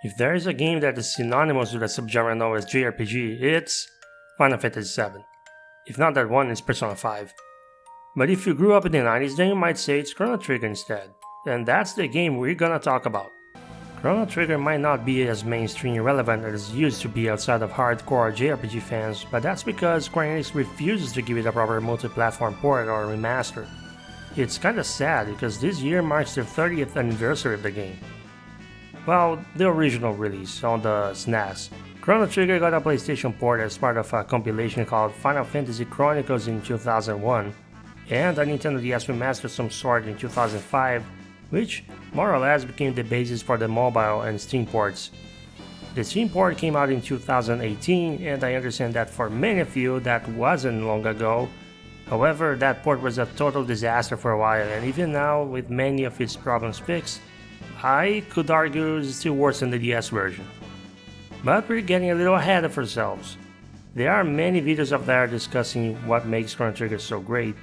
If there is a game that is synonymous with a subgenre known as JRPG, it's Final Fantasy VII. If not that one, it's Persona 5. But if you grew up in the 90s, then you might say it's Chrono Trigger instead. And that's the game we're gonna talk about. Chrono Trigger might not be as mainstream relevant as it used to be outside of hardcore JRPG fans, but that's because Square Enix refuses to give it a proper multi-platform port or remaster. It's kinda sad because this year marks the 30th anniversary of the game. Well, the original release on the SNES. Chrono Trigger got a PlayStation port as part of a compilation called Final Fantasy Chronicles in 2001, and a Nintendo DS remaster of some sort in 2005, which more or less became the basis for the mobile and Steam ports. The Steam port came out in 2018, and I understand that for many of you that wasn't long ago. However, that port was a total disaster for a while, and even now, with many of its problems fixed, I could argue it's still worse than the DS version. But we're getting a little ahead of ourselves. There are many videos up there discussing what makes Chrono Trigger so great.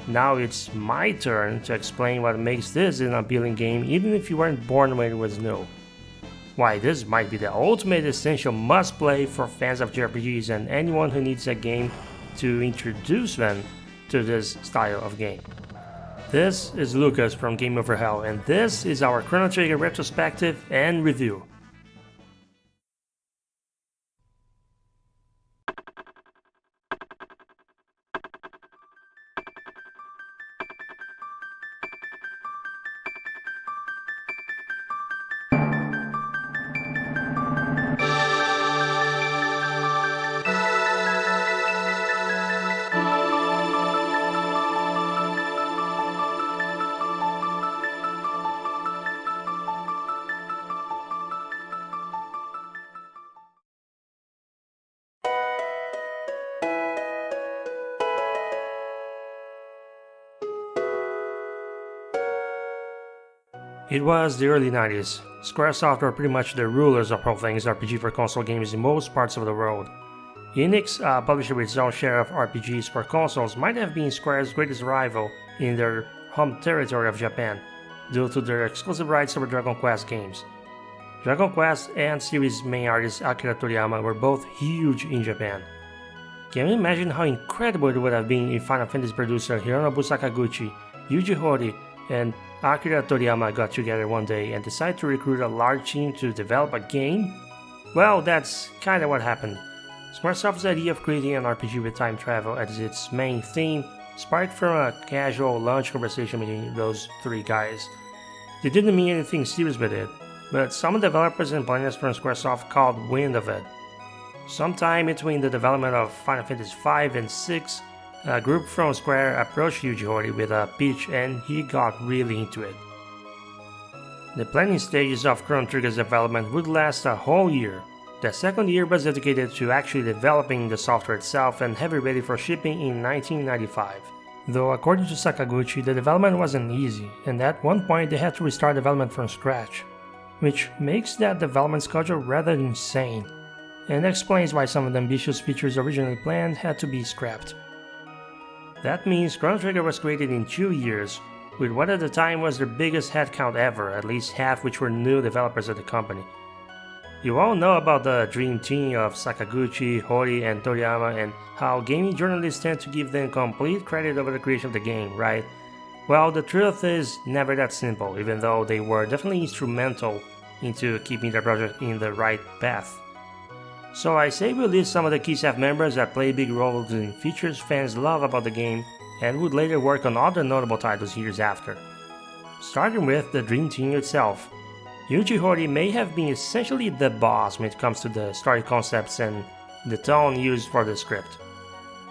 Now it's my turn to explain what makes this an appealing game even if you weren't born when it was new. Why this might be the ultimate essential must-play for fans of JRPGs and anyone who needs a game to introduce them to this style of game. This is Lucas from Game Over Hell, and this is our Chrono Trigger retrospective and review. It was the early 90s. Squaresoft were pretty much the rulers of all things RPG for console games in most parts of the world. Enix, a publisher with its own share of RPGs for consoles, might have been Square's greatest rival in their home territory of Japan, due to their exclusive rights over Dragon Quest games. Dragon Quest and series main artist Akira Toriyama were both huge in Japan. Can you imagine how incredible it would have been if Final Fantasy producer Hironobu Sakaguchi, Yuji Horii, and Akira Toriyama got together one day and decided to recruit a large team to develop a game? Well, that's kinda what happened. Squaresoft's idea of creating an RPG with time travel as its main theme sparked from a casual lunch conversation between those three guys. They didn't mean anything serious with it, but some developers and planners from Squaresoft caught wind of it. Sometime between the development of Final Fantasy V and VI, a group from Square approached Yuji Horii with a pitch and he got really into it. The planning stages of Chrono Trigger's development would last a whole year. The second year was dedicated to actually developing the software itself and have it ready for shipping in 1995. Though according to Sakaguchi, the development wasn't easy, and at one point they had to restart development from scratch, which makes that development schedule rather insane, and explains why some of the ambitious features originally planned had to be scrapped. That means Chrono Trigger was created in 2 years, with what at the time was their biggest headcount ever, at least half which were new developers at the company. You all know about the dream team of Sakaguchi, Horii, and Toriyama and how gaming journalists tend to give them complete credit over the creation of the game, right? Well, the truth is never that simple, even though they were definitely instrumental into keeping the project in the right path. So I say we list some of the key staff members that play big roles in features fans love about the game and would later work on other notable titles years after. Starting with the Dream Team itself. Yuji Horii may have been essentially the boss when it comes to the story concepts and the tone used for the script.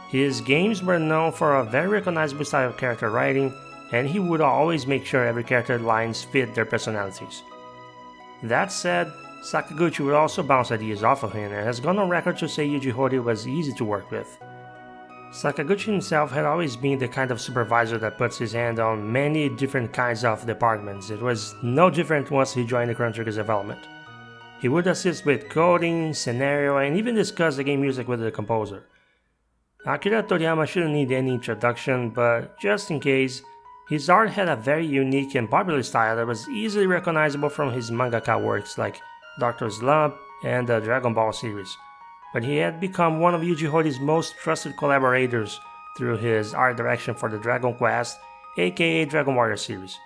His games were known for a very recognizable style of character writing, and he would always make sure every character lines fit their personalities. That said, Sakaguchi would also bounce ideas off of him and has gone on record to say Yuji Horii was easy to work with. Sakaguchi himself had always been the kind of supervisor that puts his hand on many different kinds of departments. It was no different once he joined the Chrono Trigger's development. He would assist with coding, scenario, and even discuss the game music with the composer. Akira Toriyama shouldn't need any introduction, but just in case, his art had a very unique and popular style that was easily recognizable from his mangaka works like Dr. Slump, and the Dragon Ball series, but he had become one of Yuji Horii most trusted collaborators through his art direction for the Dragon Quest, aka Dragon Warrior series.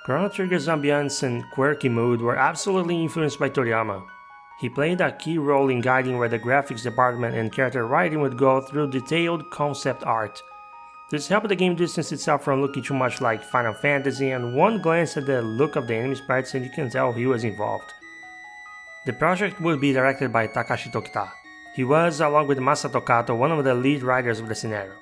Chrono Trigger's ambience and quirky mood were absolutely influenced by Toriyama. He played a key role in guiding where the graphics department and character writing would go through detailed concept art. This helped the game distance itself from looking too much like Final Fantasy, and one glance at the look of the enemy sprites and you can tell he was involved. The project would be directed by Takashi Tokita. He was, along with Masato Kato, one of the lead writers of the scenario.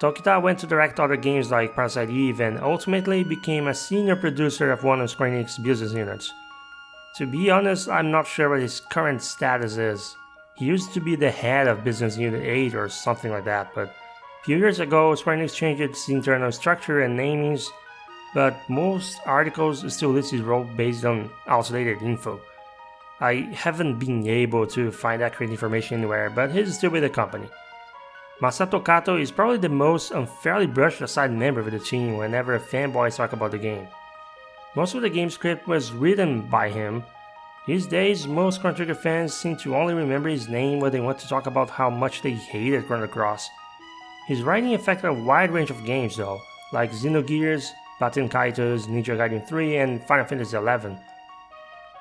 Tokita went to direct other games like Parasite Eve and ultimately became a senior producer of one of Square Enix's business units. To be honest, I'm not sure what his current status is. He used to be the head of Business Unit 8 or something like that, but a few years ago Square Enix changed its internal structure and namings, but most articles still list his role based on outdated info. I haven't been able to find accurate information anywhere, but he's still with the company. Masato Kato is probably the most unfairly brushed aside member of the team whenever fanboys talk about the game. Most of the game script was written by him. These days, most Chrono Trigger fans seem to only remember his name when they want to talk about how much they hated Chrono Cross. His writing affected a wide range of games though, like Xenogears, Baten Kaitos, Ninja Gaiden 3, and Final Fantasy XI.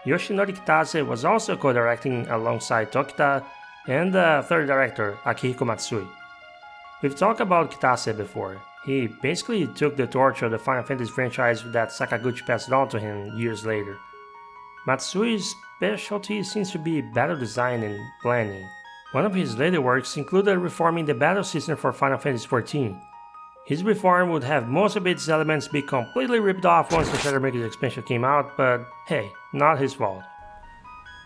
Yoshinori Kitase was also co-directing alongside Tokita and the third director, Akihiko Matsui. We've talked about Kitase before. He basically took the torch of the Final Fantasy franchise that Sakaguchi passed on to him years later. Matsui's specialty seems to be battle design and planning. One of his later works included reforming the battle system for Final Fantasy XIV. His reform would have most of its elements be completely ripped off once the Shadow Breakers expansion came out, but hey, not his fault.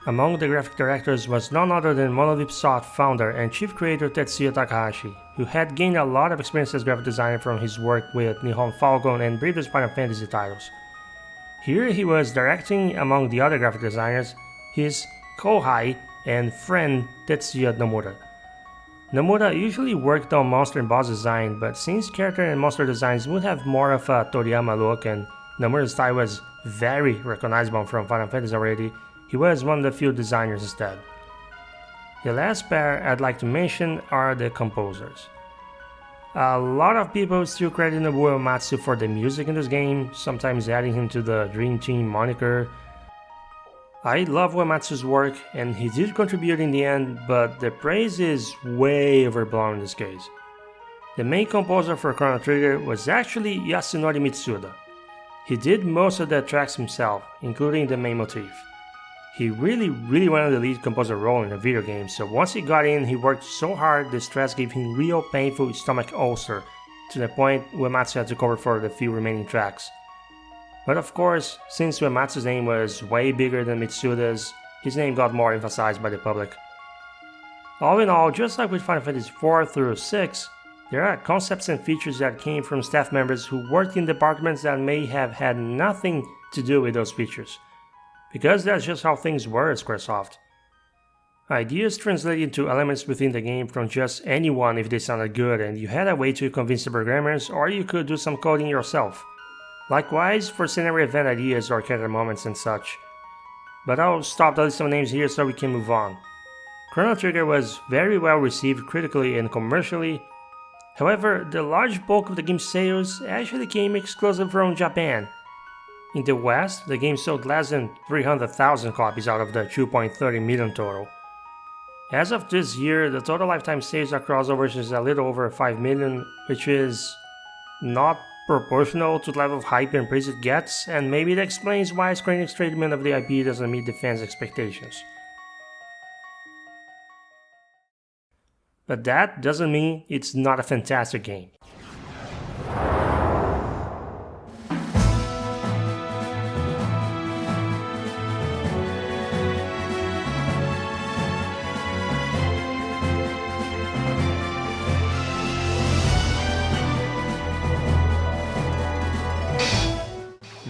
Among the graphic directors was none other than Monolith Soft founder and chief creator Tetsuya Takahashi, who had gained a lot of experience as graphic designer from his work with Nihon Falcon and previous Final Fantasy titles. Here he was directing, among the other graphic designers, his kohai and friend Tetsuya Nomura. Nomura usually worked on monster and boss design, but since character and monster designs would have more of a Toriyama look and Nomura's style was very recognizable from Final Fantasy already, he was one of the few designers instead. The last pair I'd like to mention are the composers. A lot of people still credit Nobuo Uematsu for the music in this game, sometimes adding him to the Dream Team moniker. I love Uematsu's work and he did contribute in the end, but the praise is way overblown in this case. The main composer for Chrono Trigger was actually Yasunori Mitsuda. He did most of the tracks himself, including the main motif. He really wanted the lead composer role in a video game, so once he got in, he worked so hard the stress gave him real painful stomach ulcer, to the point Uematsu had to cover for the few remaining tracks. But of course, since Uematsu's name was way bigger than Mitsuda's, his name got more emphasized by the public. All in all, just like with Final Fantasy IV through 6, there are concepts and features that came from staff members who worked in departments that may have had nothing to do with those features, because that's just how things were at Squaresoft. Ideas translated into elements within the game from just anyone if they sounded good, and you had a way to convince the programmers, or you could do some coding yourself. Likewise for scenario event ideas or character moments and such. But I'll stop the list of names here so we can move on. Chrono Trigger was very well received critically and commercially. However, the large bulk of the game's sales actually came exclusive from Japan. In the West, the game sold less than 300,000 copies out of the 2.30 million total. As of this year, the total lifetime sales across crossovers is a little over 5 million, which is not proportional to the level of hype and praise it gets, and maybe it explains why Square Enix's treatment of the IP doesn't meet the fans' expectations. But that doesn't mean it's not a fantastic game.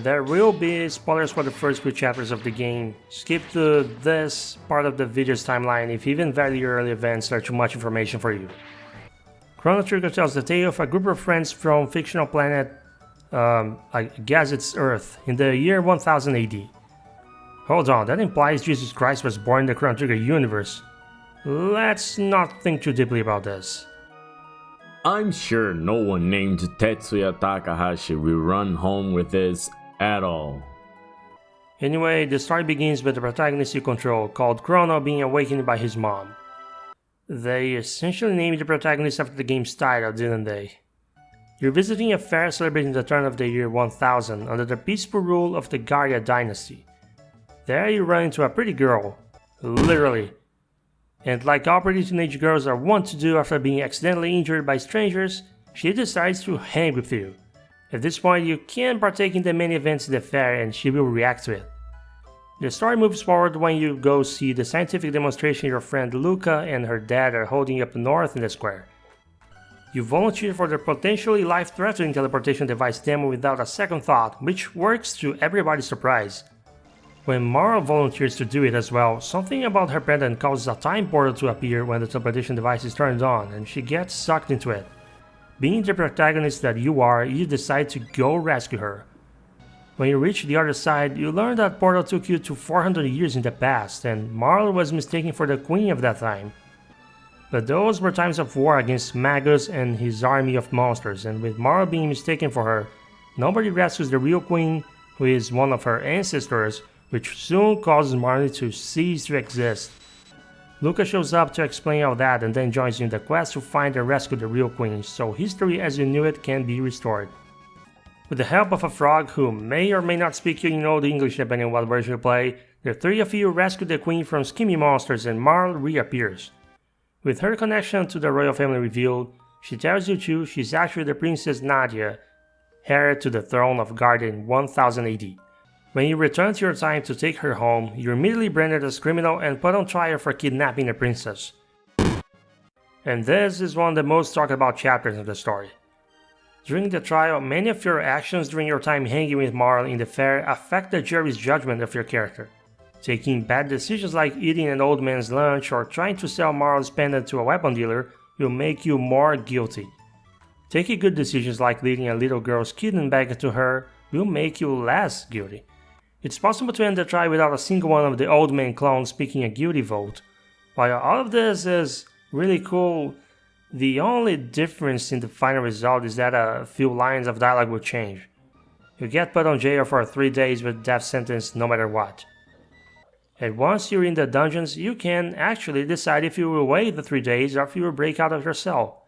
There will be spoilers for the first few chapters of the game. Skip to this part of the video's timeline if even very early events are too much information for you. Chrono Trigger tells the tale of a group of friends from fictional planet, I guess it's Earth, in the year 1000 AD. Hold on, that implies Jesus Christ was born in the Chrono Trigger universe. Let's not think too deeply about this. I'm sure no one named Tetsuya Takahashi will run home with this at all. Anyway, the story begins with the protagonist you control, called Chrono, being awakened by his mom. They essentially named the protagonist after the game's title, didn't they? You're visiting a fair celebrating the turn of the year 1000 under the peaceful rule of the Garya dynasty. There you run into a pretty girl, literally. And like all pretty teenage girls are wont to do after being accidentally injured by strangers, she decides to hang with you. At this point, you can partake in the many events in the fair and she will react to it. The story moves forward when you go see the scientific demonstration your friend Luca and her dad are holding up north in the square. You volunteer for the potentially life-threatening teleportation device demo without a second thought, which works to everybody's surprise. When Marl volunteers to do it as well, something about her pendant causes a time portal to appear when the teleportation device is turned on, and she gets sucked into it. Being the protagonist that you are, you decide to go rescue her. When you reach the other side, you learn that portal took you to 400 years in the past, and Marl was mistaken for the queen of that time. But those were times of war against Magus and his army of monsters, and with Marl being mistaken for her, nobody rescues the real queen, who is one of her ancestors, which soon causes Marley to cease to exist. Luca shows up to explain all that and then joins you in the quest to find and rescue the real queen, so history as you knew it can be restored. With the help of a frog who may or may not speak you in Old English depending on what version you play, the three of you rescue the queen from scheming monsters and Marl reappears. With her connection to the royal family revealed, she tells you too she's actually the Princess Nadia, heir to the throne of Garden in 1000 AD. When you return to your time to take her home, you're immediately branded as criminal and put on trial for kidnapping a princess. And this is one of the most talked about chapters of the story. During the trial, many of your actions during your time hanging with Marl in the fair affect the jury's judgment of your character. Taking bad decisions like eating an old man's lunch or trying to sell Marl's pendant to a weapon dealer will make you more guilty. Taking good decisions like leading a little girl's kitten back to her will make you less guilty. It's possible to end the trial without a single one of the old man clones picking a guilty vote. While all of this is really cool, the only difference in the final result is that a few lines of dialogue will change. You get put on jail for 3 days with death sentence no matter what. And once you're in the dungeons, you can actually decide if you will wait the 3 days or if you will break out of your cell.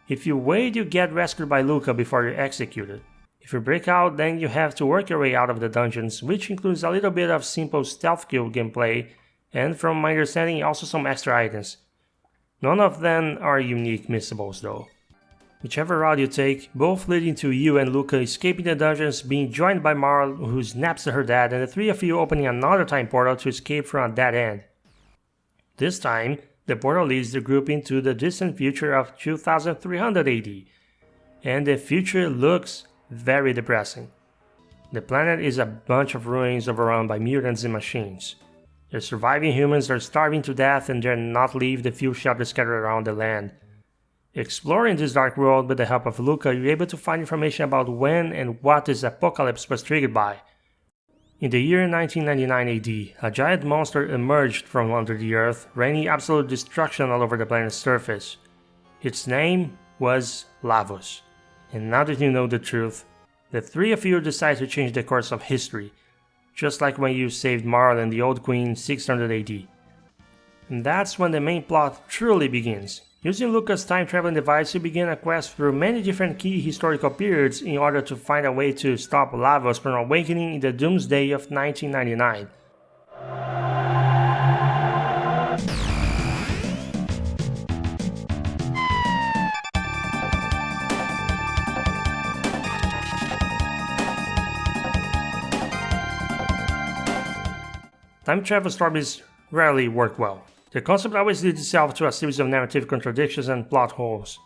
If you wait, you get rescued by Luca before you're executed. If you break out, then you have to work your way out of the dungeons, which includes a little bit of simple stealth kill gameplay, and from my understanding also some extra items. None of them are unique missables though. Whichever route you take, both leading to you and Luca escaping the dungeons, being joined by Marl who snaps at her dad, and the three of you opening another time portal to escape from a dead end. This time, the portal leads the group into the distant future of 2300 AD, and the future looks very depressing. The planet is a bunch of ruins overrun by mutants and machines. The surviving humans are starving to death and dare not leave the few shelters scattered around the land. Exploring this dark world with the help of Luca, you're able to find information about when and what this apocalypse was triggered by. In the year 1999 AD, a giant monster emerged from under the earth, raining absolute destruction all over the planet's surface. Its name was Lavos. And now that you know the truth, the three of you decide to change the course of history, just like when you saved Marl and the Old Queen 600 AD. And that's when the main plot truly begins. Using Luca's time-traveling device, you begin a quest through many different key historical periods in order to find a way to stop Lavos from awakening in the doomsday of 1999. Time travel stories rarely work well. The concept always leads itself to a series of narrative contradictions and plot holes.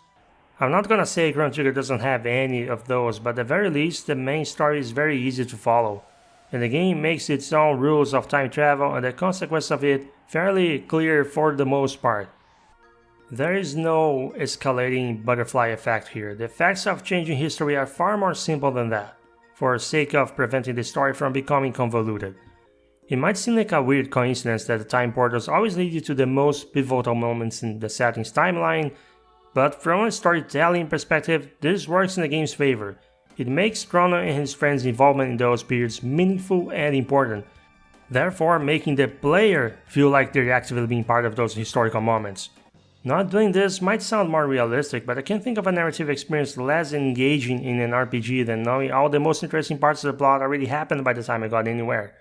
I'm not gonna say Chrono Trigger doesn't have any of those, but at the very least the main story is very easy to follow, and the game makes its own rules of time travel and the consequence of it fairly clear for the most part. There is no escalating butterfly effect here. The effects of changing history are far more simple than that, for the sake of preventing the story from becoming convoluted. It might seem like a weird coincidence that the time portals always lead you to the most pivotal moments in the setting's timeline, but from a storytelling perspective, this works in the game's favor. It makes Chrono and his friends' involvement in those periods meaningful and important, therefore making the player feel like they're actively being part of those historical moments. Not doing this might sound more realistic, but I can't think of a narrative experience less engaging in an RPG than knowing all the most interesting parts of the plot already happened by the time I got anywhere.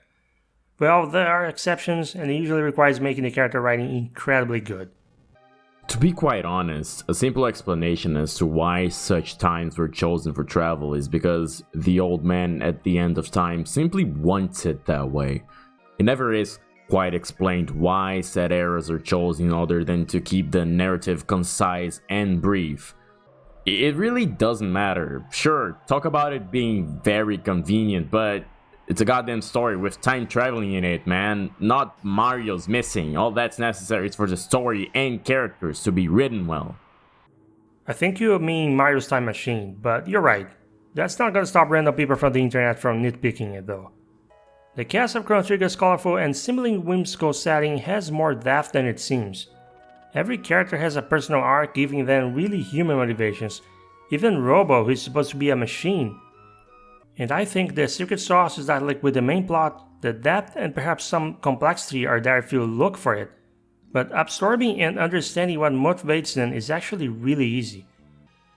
Well, there are exceptions, and it usually requires making the character writing incredibly good. To be quite honest, a simple explanation as to why such times were chosen for travel is because the old man at the end of time simply wants it that way. It never is quite explained why said eras are chosen other than to keep the narrative concise and brief. It really doesn't matter. Sure, talk about it being very convenient, but it's a goddamn story with time traveling in it, man. Not Mario's missing. All that's necessary is for the story and characters to be written well. I think you mean Mario's Time Machine, but you're right. That's not gonna stop random people from the internet from nitpicking it though. The cast of Chrono Trigger's colorful and seemingly whimsical setting has more depth than it seems. Every character has a personal arc, giving them really human motivations. Even Robo, who is supposed to be a machine. And I think the secret sauce is that, like with the main plot, the depth and perhaps some complexity are there if you look for it. But absorbing and understanding what motivates them is actually really easy.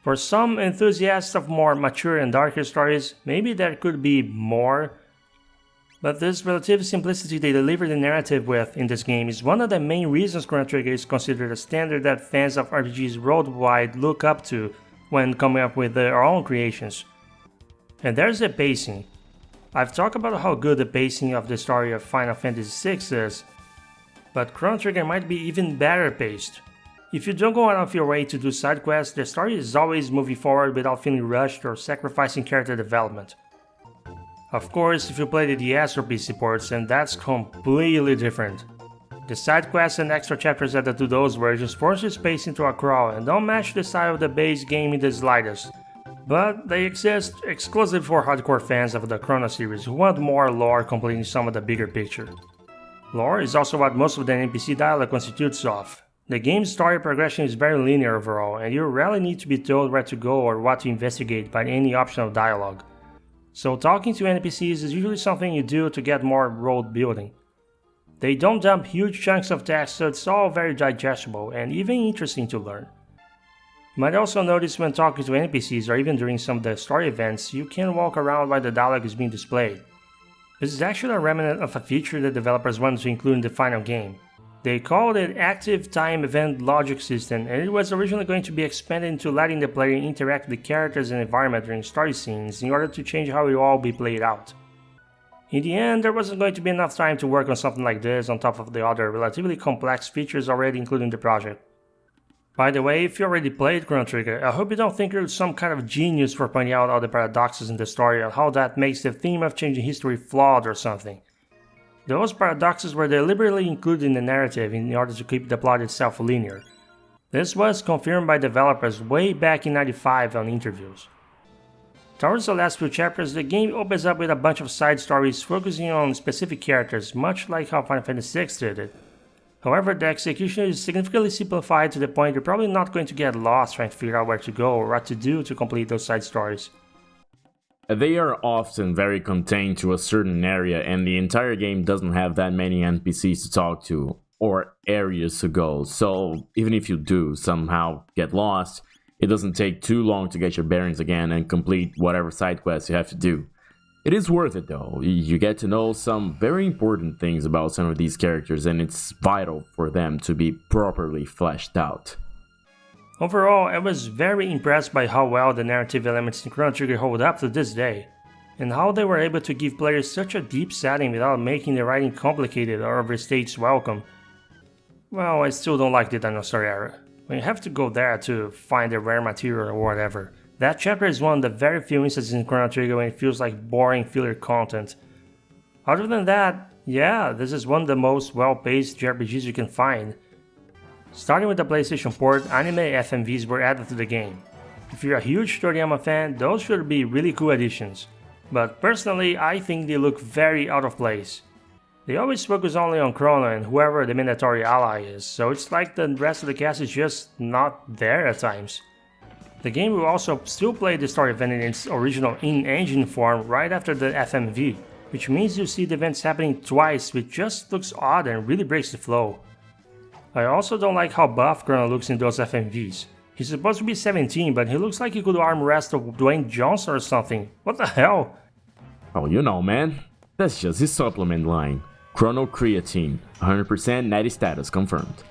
For some enthusiasts of more mature and darker stories, maybe there could be more. But this relative simplicity they deliver the narrative with in this game is one of the main reasons Chrono Trigger is considered a standard that fans of RPGs worldwide look up to when coming up with their own creations. And there's the pacing. I've talked about how good the pacing of the story of Final Fantasy VI is, but Chrono Trigger might be even better paced. If you don't go out of your way to do side quests, the story is always moving forward without feeling rushed or sacrificing character development. Of course, if you play the DS or PC ports, then that's completely different. The side quests and extra chapters added to those versions force your space into a crawl and don't match the style of the base game in the slightest. But they exist exclusively for hardcore fans of the Chrono series who want more lore completing some of the bigger picture. Lore is also what most of the NPC dialogue constitutes of. The game's story progression is very linear overall, and you rarely need to be told where to go or what to investigate by any optional dialogue. So talking to NPCs is usually something you do to get more world building. They don't dump huge chunks of text, so it's all very digestible and even interesting to learn. You might also notice when talking to NPCs or even during some of the story events, you can walk around while the dialogue is being displayed. This is actually a remnant of a feature the developers wanted to include in the final game. They called it Active Time Event Logic System, and it was originally going to be expanded into letting the player interact with the characters and environment during story scenes in order to change how it will all be played out. In the end, there wasn't going to be enough time to work on something like this on top of the other relatively complex features already included in the project. By the way, if you already played Chrono Trigger, I hope you don't think you're some kind of genius for pointing out all the paradoxes in the story and how that makes the theme of changing history flawed or something. Those paradoxes were deliberately included in the narrative in order to keep the plot itself linear. This was confirmed by developers way back in '95 on interviews. Towards the last few chapters, the game opens up with a bunch of side stories focusing on specific characters, much like how Final Fantasy VI did it. However, the execution is significantly simplified to the point you're probably not going to get lost trying to figure out where to go or what to do to complete those side stories. They are often very contained to a certain area, and the entire game doesn't have that many NPCs to talk to, or areas to go, so even if you do somehow get lost, it doesn't take too long to get your bearings again and complete whatever side quests you have to do. It is worth it though, you get to know some very important things about some of these characters, and it's vital for them to be properly fleshed out. Overall, I was very impressed by how well the narrative elements in Chrono Trigger hold up to this day, and how they were able to give players such a deep setting without making the writing complicated or overstates welcome. Well, I still don't like the dinosaur era. When you have to go there to find the rare material or whatever. That chapter is one of the very few instances in Chrono Trigger when it feels like boring filler content. Other than that, yeah, this is one of the most well-paced JRPGs you can find. Starting with the PlayStation port, anime FMVs were added to the game. If you're a huge Toriyama fan, those should be really cool additions. But personally, I think they look very out of place. They always focus only on Chrono and whoever the mandatory ally is, so it's like the rest of the cast is just not there at times. The game will also still play the story event in its original in-engine form right after the FMV, which means you see the events happening twice, which just looks odd and really breaks the flow. I also don't like how buff Chrono looks in those FMVs. He's supposed to be 17, but he looks like he could arm wrestle Dwayne Johnson or something. What the hell? Oh, you know, man. That's just his supplement line. Chrono Creatine, 100% natty status confirmed.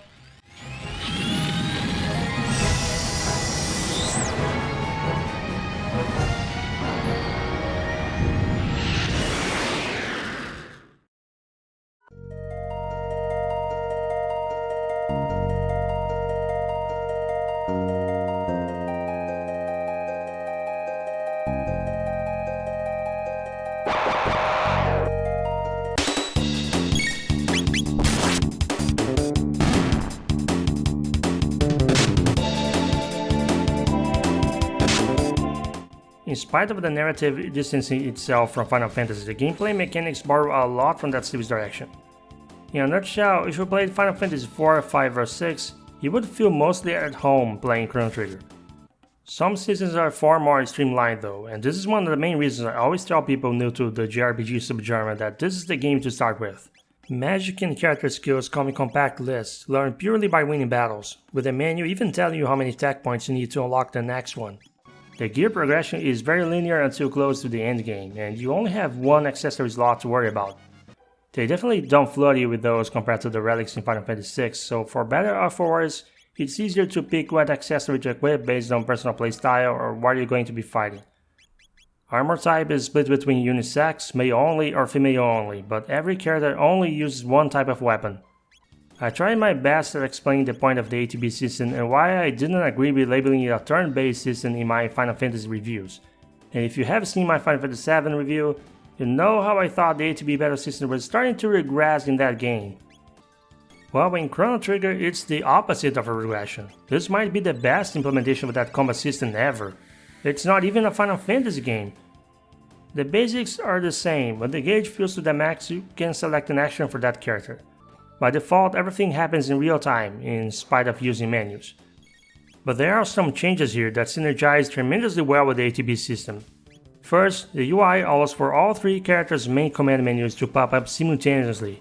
In spite of the narrative distancing itself from Final Fantasy, the gameplay mechanics borrow a lot from that series' direction. In a nutshell, if you played Final Fantasy 4, 5 or 6, you would feel mostly at home playing Chrono Trigger. Some systems are far more streamlined though, and this is one of the main reasons I always tell people new to the JRPG subgenre that this is the game to start with. Magic and character skills come in compact lists, learned purely by winning battles, with a menu even telling you how many tech points you need to unlock the next one. The gear progression is very linear until close to the end game, and you only have one accessory slot to worry about. They definitely don't flood you with those compared to the relics in Final Fantasy VI, so for better or for worse, it's easier to pick what accessory to equip based on personal playstyle or what you're going to be fighting. Armor type is split between unisex, male only or female only, but every character only uses one type of weapon. I tried my best at explaining the point of the ATB system and why I didn't agree with labeling it a turn-based system in my Final Fantasy reviews. And if you have seen my Final Fantasy VII review, you know how I thought the ATB battle system was starting to regress in that game. Well, in Chrono Trigger, it's the opposite of a regression. This might be the best implementation of that combat system ever. It's not even a Final Fantasy game. The basics are the same. When the gauge fills to the max, you can select an action for that character. By default, everything happens in real time, in spite of using menus. But there are some changes here that synergize tremendously well with the ATB system. First, the UI allows for all three characters' main command menus to pop up simultaneously.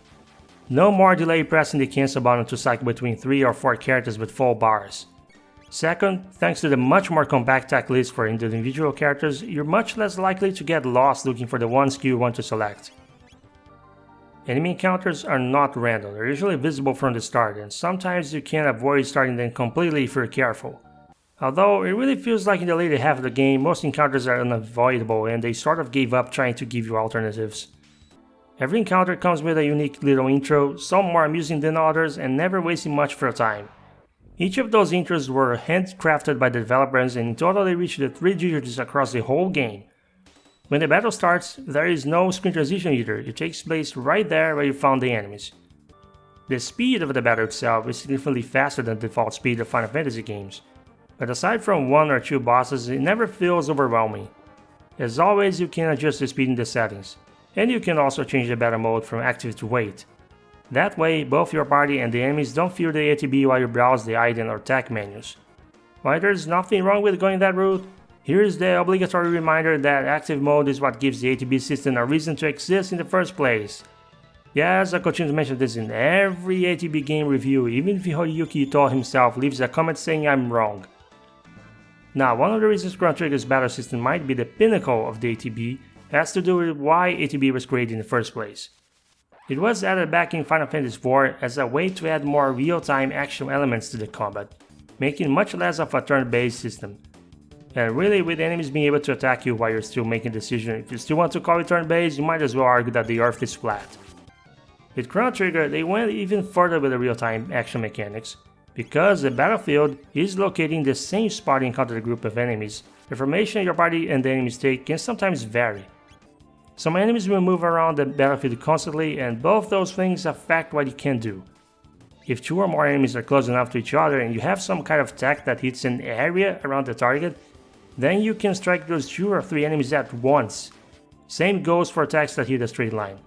No more delay pressing the cancel button to cycle between 3 or 4 characters with full bars. Second, thanks to the much more compact tech list for individual characters, you're much less likely to get lost looking for the one skill you want to select. Enemy encounters are not random, they're usually visible from the start, and sometimes you can avoid starting them completely if you're careful. Although it really feels like in the later half of the game, most encounters are unavoidable and they sort of gave up trying to give you alternatives. Every encounter comes with a unique little intro, some more amusing than others and never wasting much of your time. Each of those intros were handcrafted by the developers and in total they reached the 3 digits across the whole game. When the battle starts, there is no screen transition either, it takes place right there where you found the enemies. The speed of the battle itself is significantly faster than the default speed of Final Fantasy games, but aside from 1 or 2 bosses, it never feels overwhelming. As always, you can adjust the speed in the settings, and you can also change the battle mode from active to wait. That way, both your party and the enemies don't feel the ATB while you browse the item or tech menus. While there's nothing wrong with going that route, here's the obligatory reminder that active mode is what gives the ATB system a reason to exist in the first place. Yes, I continue to mention this in every ATB game review, even if Hiroyuki Ito himself leaves a comment saying I'm wrong. Now, one of the reasons Chrono Trigger's battle system might be the pinnacle of the ATB has to do with why ATB was created in the first place. It was added back in Final Fantasy IV as a way to add more real-time action elements to the combat, making much less of a turn-based system. And really, with enemies being able to attack you while you're still making a decision, if you still want to call it turn-based, you might as well argue that the earth is flat. With Chrono Trigger, they went even further with the real-time action mechanics. Because the battlefield is located in the same spot you encounter a group of enemies, the formation your party and the enemies take can sometimes vary. Some enemies will move around the battlefield constantly, and both those things affect what you can do. If 2 or more enemies are close enough to each other and you have some kind of tech that hits an area around the target, then you can strike those 2 or 3 enemies at once. Same goes for attacks that hit a straight line.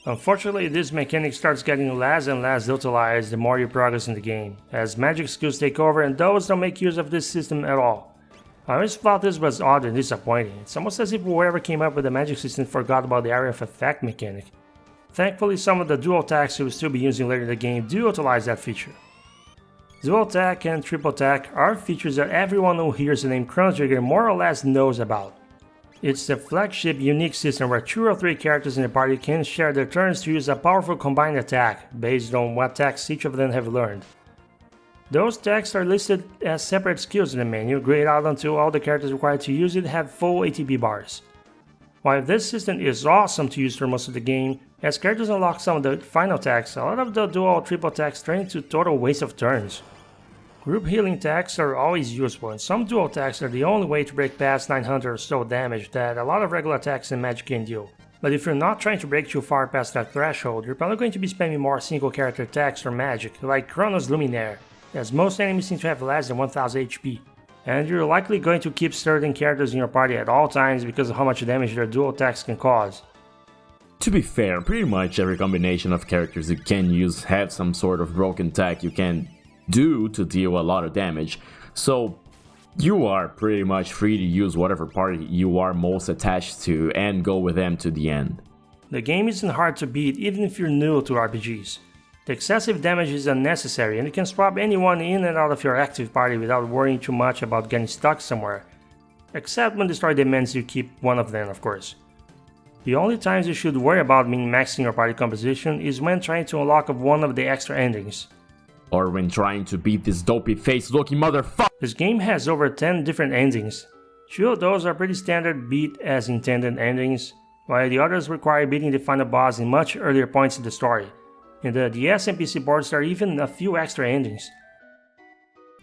Unfortunately, this mechanic starts getting less and less utilized the more you progress in the game, as magic skills take over and those don't make use of this system at all. I always thought this was odd and disappointing. It's almost as if whoever came up with the magic system forgot about the area of effect mechanic. Thankfully, some of the dual attacks you will still be using later in the game do utilize that feature. Dual attack and triple attack are features that everyone who hears the name Chrono Trigger more or less knows about. It's the flagship unique system where 2 or 3 characters in the party can share their turns to use a powerful combined attack, based on what attacks each of them have learned. Those attacks are listed as separate skills in the menu, grayed out until all the characters required to use it have full ATB bars. While this system is awesome to use for most of the game, as characters unlock some of the final attacks, a lot of the dual or triple attacks turn into total waste of turns. Group healing attacks are always useful, and some dual attacks are the only way to break past 900 or so damage that a lot of regular attacks in Magic can deal. But if you're not trying to break too far past that threshold, you're probably going to be spamming more single character attacks or magic, like Chrono's Luminaire, as most enemies seem to have less than 1000 HP. And you're likely going to keep certain characters in your party at all times because of how much damage their dual attacks can cause. To be fair, pretty much every combination of characters you can use have some sort of broken attack you can do to deal a lot of damage, so you are pretty much free to use whatever party you are most attached to and go with them to the end. The game isn't hard to beat even if you're new to RPGs. The excessive damage is unnecessary and you can swap anyone in and out of your active party without worrying too much about getting stuck somewhere. Except when the story demands you keep one of them, of course. The only times you should worry about min-maxing your party composition is when trying to unlock one of the extra endings. Or when trying to beat this dopey face looking motherfucker. This game has over 10 different endings. 2 of those are pretty standard beat as intended endings, while the others require beating the final boss in much earlier points in the story. In the DS and PC ports there are even a few extra endings.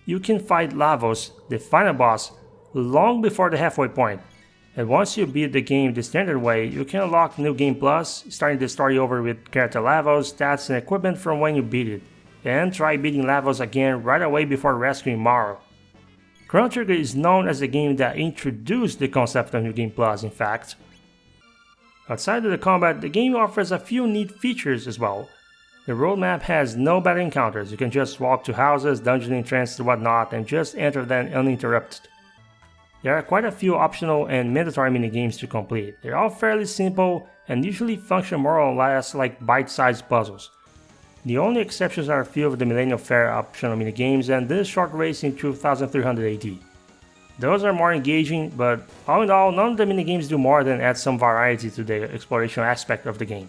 You can fight Lavos, the final boss, long before the halfway point, and once you beat the game the standard way, you can unlock New Game Plus, starting the story over with character Lavos, stats and equipment from when you beat it, and try beating Lavos again right away before rescuing Morrow. Chrono Trigger is known as the game that introduced the concept of New Game Plus, in fact. Outside of the combat, the game offers a few neat features as well. The roadmap has no battle encounters, you can just walk to houses, dungeon entrances and whatnot and just enter them uninterrupted. There are quite a few optional and mandatory minigames to complete. They're all fairly simple and usually function more or less like bite-sized puzzles. The only exceptions are a few of the Millennium Fair optional minigames and this short race in 2300 AD. Those are more engaging, but all in all, none of the minigames do more than add some variety to the exploration aspect of the game.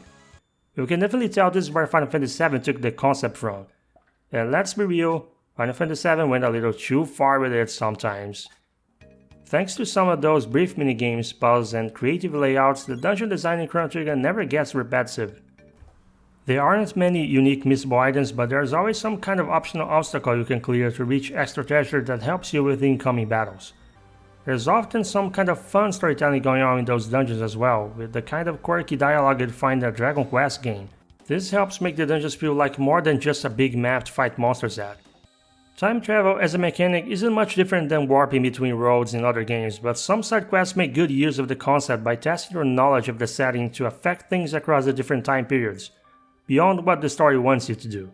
You can definitely tell this is where Final Fantasy VII took the concept from. And let's be real, Final Fantasy VII went a little too far with it sometimes. Thanks to some of those brief minigames, puzzles, and creative layouts, the dungeon design in Chrono Trigger never gets repetitive. There aren't many unique missable items, but there's always some kind of optional obstacle you can clear to reach extra treasure that helps you with incoming battles. There's often some kind of fun storytelling going on in those dungeons as well, with the kind of quirky dialogue you'd find in a Dragon Quest game. This helps make the dungeons feel like more than just a big map to fight monsters at. Time travel as a mechanic isn't much different than warping between worlds in other games, but some side quests make good use of the concept by testing your knowledge of the setting to affect things across the different time periods, beyond what the story wants you to do.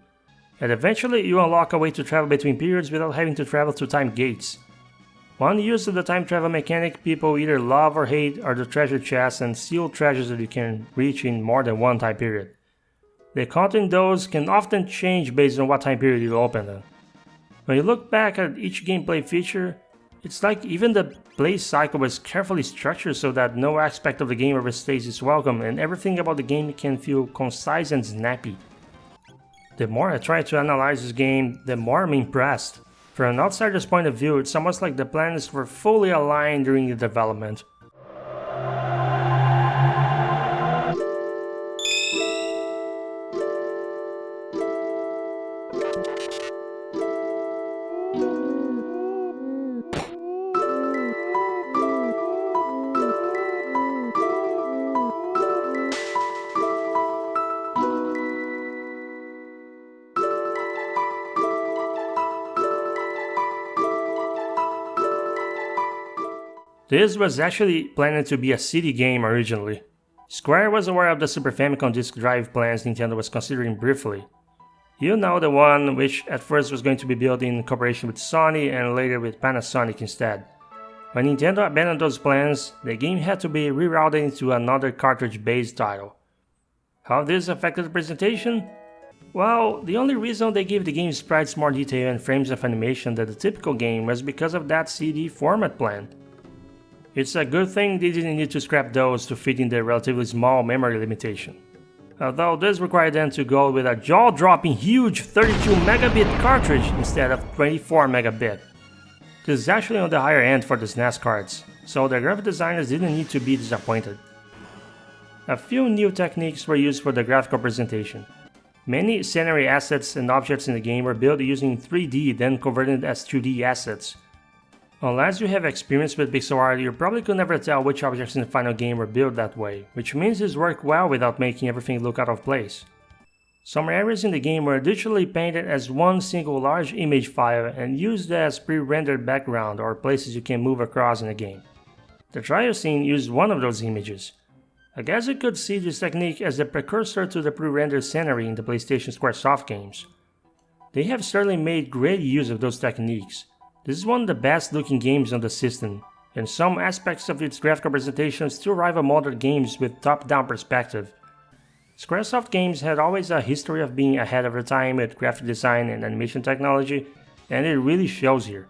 And eventually you unlock a way to travel between periods without having to travel through time gates. One use of the time travel mechanic people either love or hate are the treasure chests and sealed treasures that you can reach in more than one time period. The content in those can often change based on what time period you open them. When you look back at each gameplay feature, it's like even the play cycle was carefully structured so that no aspect of the game overstays its welcome and everything about the game can feel concise and snappy. The more I try to analyze this game, the more I'm impressed. From an outsider's point of view, it's almost like the planets were fully aligned during the development. This was actually planned to be a city game originally. Square was aware of the Super Famicom disk drive plans Nintendo was considering briefly. You know, the one which at first was going to be built in cooperation with Sony and later with Panasonic instead. When Nintendo abandoned those plans, the game had to be rerouted into another cartridge-based title. How this affected the presentation? Well, the only reason they gave the game's sprites more detail and frames of animation than the typical game was because of that CD format plan. It's a good thing they didn't need to scrap those to fit in the relatively small memory limitation. Although this required them to go with a jaw-dropping huge 32 megabit cartridge instead of 24 megabit. This is actually on the higher end for the SNES cards, so the graphic designers didn't need to be disappointed. A few new techniques were used for the graphical presentation. Many scenery assets and objects in the game were built using 3D then converted as 2D assets. Unless you have experience with pixel art, you probably could never tell which objects in the final game were built that way, which means this worked well without making everything look out of place. Some areas in the game were digitally painted as one single large image file and used as pre-rendered background or places you can move across in the game. The trial scene used one of those images. I guess you could see this technique as the precursor to the pre-rendered scenery in the PlayStation Squaresoft games. They have certainly made great use of those techniques. This is one of the best looking games on the system, and some aspects of its graphical presentation still rival modern games with top-down perspective. Squaresoft games had always a history of being ahead of their time with graphic design and animation technology, and it really shows here.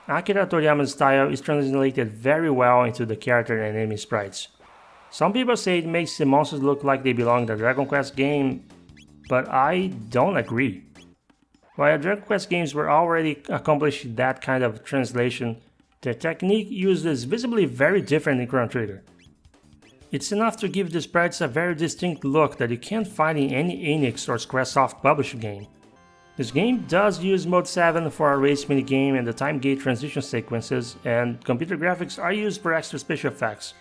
Akira Toriyama's style is translated very well into the character and enemy sprites. Some people say it makes the monsters look like they belong in the Dragon Quest game, but I don't agree. While Dragon Quest games were already accomplishing that kind of translation, the technique used is visibly very different in Chrono Trigger. It's enough to give the sprites a very distinct look that you can't find in any Enix or Squaresoft published game. This game does use Mode 7 for a race minigame and the time gate transition sequences, and computer graphics are used for extra special effects.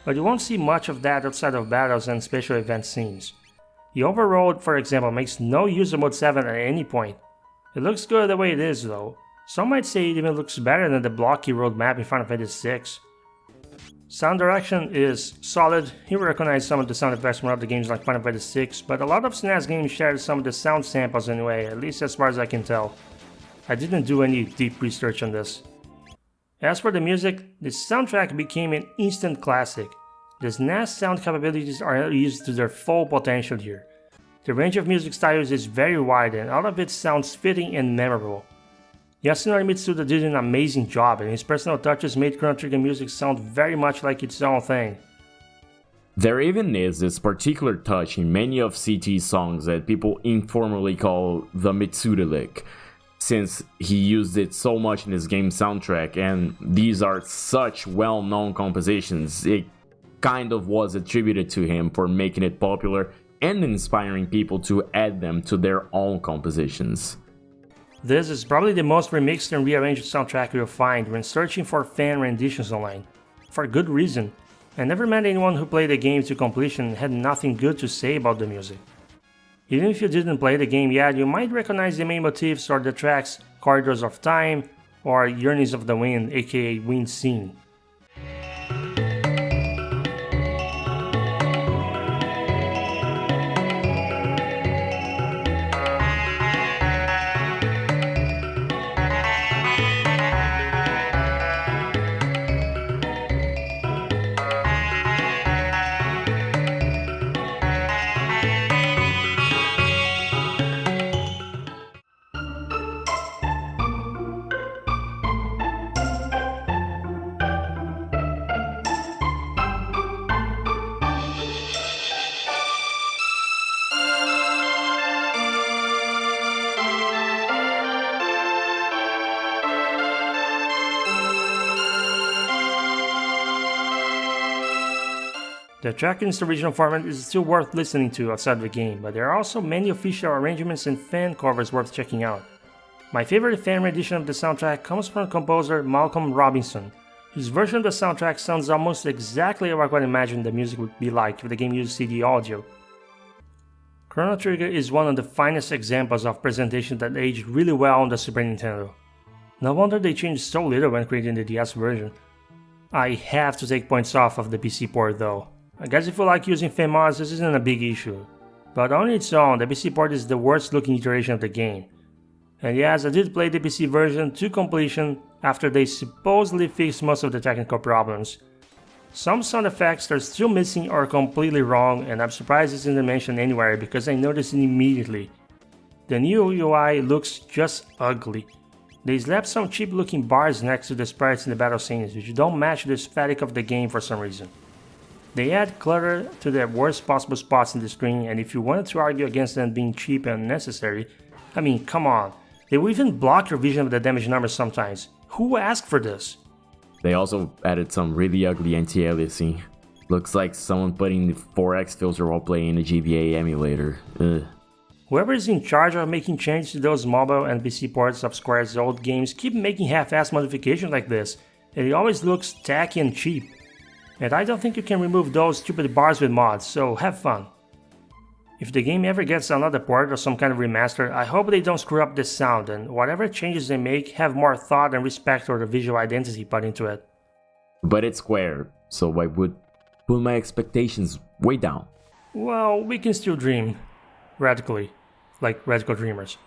But you won't see much of that outside of battles and special event scenes. The Overroad, for example, makes no use of Mode 7 at any point. It looks good the way it is though. Some might say it even looks better than the blocky road map in Final Fantasy VI. Sound direction is solid. You will recognize some of the sound effects from other games like Final Fantasy VI, but a lot of SNES games share some of the sound samples anyway, at least as far as I can tell. I didn't do any deep research on this. As for the music, the soundtrack became an instant classic. The SNES sound capabilities are used to their full potential here. The range of music styles is very wide and all of it sounds fitting and memorable. Yasunori Mitsuda did an amazing job and his personal touches made Chrono Trigger music sound very much like its own thing. There even is this particular touch in many of CT's songs that people informally call the Mitsuda lick, since he used it so much in his game soundtrack, and these are such well-known compositions, it kind of was attributed to him for making it popular and inspiring people to add them to their own compositions. This is probably the most remixed and rearranged soundtrack you'll find when searching for fan renditions online. For good reason. I never met anyone who played the game to completion and had nothing good to say about the music. Even if you didn't play the game yet, you might recognize the main motifs or the tracks Corridors of Time or Yearnings of the Wind, aka Wind Scene. The track in its original format is still worth listening to outside the game, but there are also many official arrangements and fan covers worth checking out. My favorite fan rendition of the soundtrack comes from composer Malcolm Robinson, whose version of the soundtrack sounds almost exactly like what I imagined the music would be like if the game used CD audio. Chrono Trigger is one of the finest examples of presentation that aged really well on the Super Nintendo. No wonder they changed so little when creating the DS version. I have to take points off of the PC port though. I guess if you like using fan mods, this isn't a big issue. But on its own, the PC port is the worst looking iteration of the game. And yes, I did play the PC version to completion after they supposedly fixed most of the technical problems. Some sound effects are still missing or completely wrong, and I'm surprised it's isn't mentioned anywhere because I noticed it immediately. The new UI looks just ugly. They slapped some cheap looking bars next to the sprites in the battle scenes which don't match the aesthetic of the game for some reason. They add clutter to the worst possible spots in the screen, and if you wanted to argue against them being cheap and unnecessary, I mean, come on. They will even block your vision of the damage numbers sometimes. Who asked for this? They also added some really ugly anti-aliasing. Looks like someone putting the 4x filter while playing a GBA emulator. Ugh. Whoever is in charge of making changes to those mobile and PC ports of Square's old games keep making half-assed modifications like this, and it always looks tacky and cheap. And I don't think you can remove those stupid bars with mods, so have fun. If the game ever gets another port or some kind of remaster, I hope they don't screw up the sound, and whatever changes they make have more thought and respect for the visual identity put into it. But it's Square, so I would put my expectations way down. Well, we can still dream. Radically. Like radical dreamers.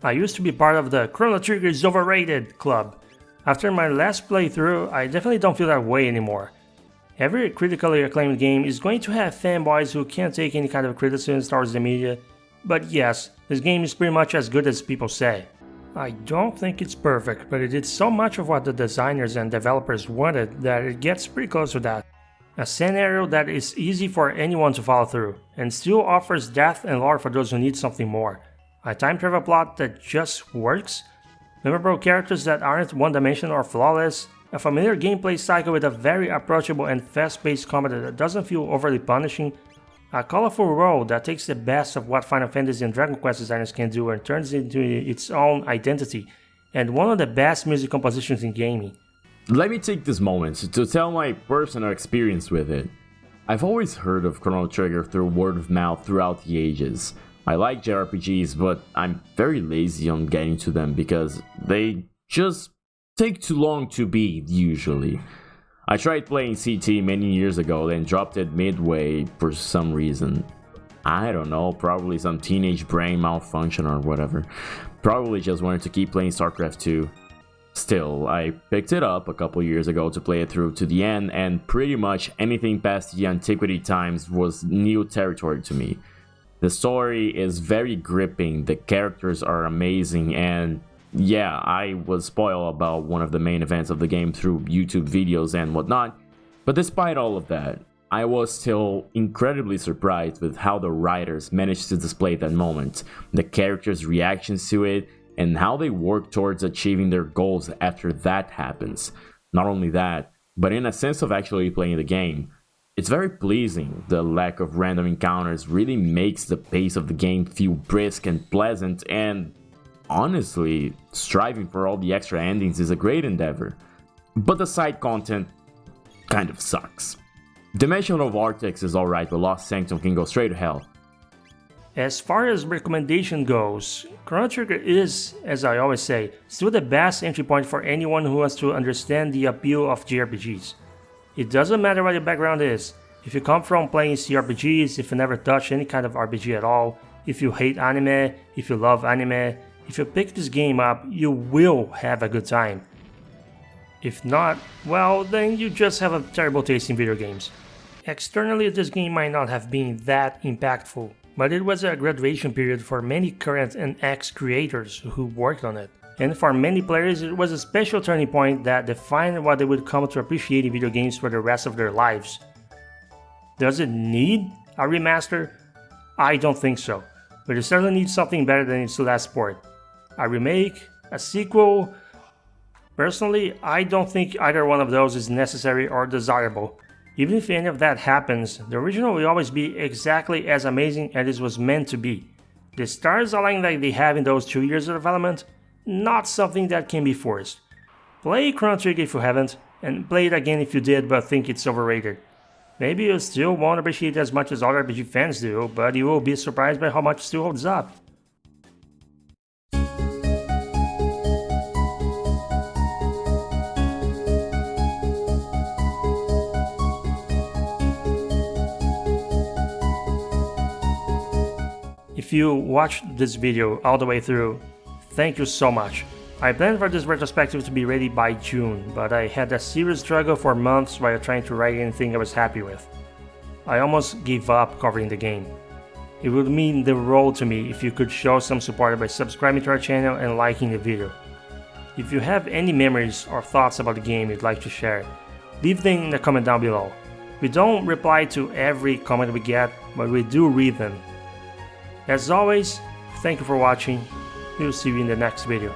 I used to be part of the Chrono Trigger is overrated club. After my last playthrough, I definitely don't feel that way anymore. Every critically acclaimed game is going to have fanboys who can't take any kind of criticism towards the media, but yes, this game is pretty much as good as people say. I don't think it's perfect, but it did so much of what the designers and developers wanted that it gets pretty close to that. A scenario that is easy for anyone to follow through, and still offers depth and lore for those who need something more. A time travel plot that just works, memorable characters that aren't one-dimensional or flawless, a familiar gameplay cycle with a very approachable and fast-paced combat that doesn't feel overly punishing, a colorful world that takes the best of what Final Fantasy and Dragon Quest designers can do and turns it into its own identity, and one of the best music compositions in gaming. Let me take this moment to tell my personal experience with it. I've always heard of Chrono Trigger through word of mouth throughout the ages. I like JRPGs, but I'm very lazy on getting to them because they just take too long to beat, usually. I tried playing CT many years ago, then dropped it midway for some reason. I don't know, probably some teenage brain malfunction or whatever. Probably just wanted to keep playing StarCraft 2. Still, I picked it up a couple years ago to play it through to the end, and pretty much anything past the Antiquity times was new territory to me. The story is very gripping, the characters are amazing, and yeah, I was spoiled about one of the main events of the game through YouTube videos and whatnot, but despite all of that, I was still incredibly surprised with how the writers managed to display that moment, the characters' reactions to it, and how they work towards achieving their goals after that happens. Not only that, but in a sense of actually playing the game, it's very pleasing. The lack of random encounters really makes the pace of the game feel brisk and pleasant, and honestly, striving for all the extra endings is a great endeavor. But the side content kind of sucks. Dimensional Vortex is alright, but Lost Sanctum can go straight to hell. As far as recommendation goes, Chrono Trigger is, as I always say, still the best entry point for anyone who wants to understand the appeal of JRPGs. It doesn't matter what your background is. If you come from playing CRPGs, if you never touched any kind of RPG at all, if you hate anime, if you love anime, if you pick this game up, you will have a good time. If not, well, then you just have a terrible taste in video games. Externally, this game might not have been that impactful, but it was a graduation period for many current and ex-creators who worked on it. And for many players, it was a special turning point that defined what they would come to appreciate in video games for the rest of their lives. Does it need a remaster? I don't think so, but it certainly needs something better than its last port. A remake? A sequel? Personally, I don't think either one of those is necessary or desirable. Even if any of that happens, the original will always be exactly as amazing as it was meant to be. The stars aligning like they have in those 2 years of development? Not something that can be forced. Play Chrono Trigger if you haven't, and play it again if you did but think it's overrated. Maybe you still won't appreciate it as much as other RPG fans do, but you will be surprised by how much it still holds up. If you watched this video all the way through, thank you so much. I planned for this retrospective to be ready by June, but I had a serious struggle for months while trying to write anything I was happy with. I almost gave up covering the game. It would mean the world to me if you could show some support by subscribing to our channel and liking the video. If you have any memories or thoughts about the game you'd like to share, leave them in the comment down below. We don't reply to every comment we get, but we do read them. As always, thank you for watching. We'll see you in the next video.